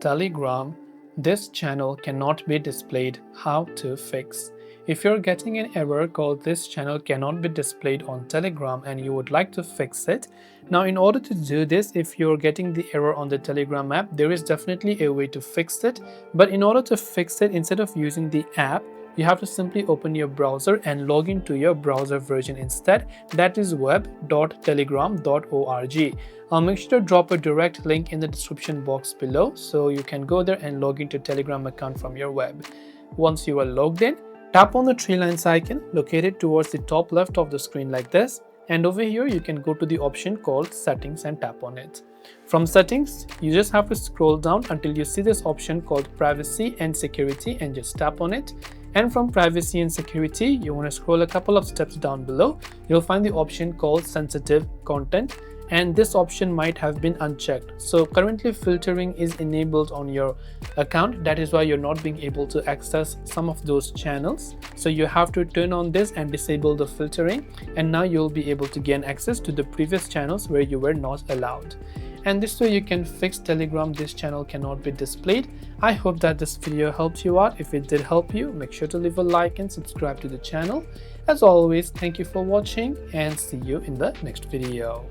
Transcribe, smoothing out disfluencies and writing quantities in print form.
Telegram, this channel cannot be displayed. How to fix? If you're getting an error called this channel cannot be displayed on Telegram and you would like to fix it, now in order to do this, if you're getting the error on the Telegram app, there is definitely a way to fix it. But in order to fix it, instead of using the app, you have to simply open your browser and log into your browser version instead, that is web.telegram.org. I'll make sure to drop a direct link in the description box below so you can go there and log into Telegram account from your web. Once you are logged in, tap on the three lines icon located towards the top left of the screen like this, and over here you can go to the option called settings and tap on it. From settings, you just have to scroll down until you see this option called privacy and security and just tap on it. And from privacy and security, you want to scroll a couple of steps down below. You'll find the option called sensitive content, and this option might have been unchecked. So currently filtering is enabled on your account. That is why you're not being able to access some of those channels. So you have to turn on this and disable the filtering, and now you'll be able to gain access to the previous channels where you were not allowed. And this way you can fix Telegram this channel cannot be displayed. I hope that this video helped you out. If it did help you, make sure to leave a like and subscribe to the channel. As always, thank you for watching and see you in the next video.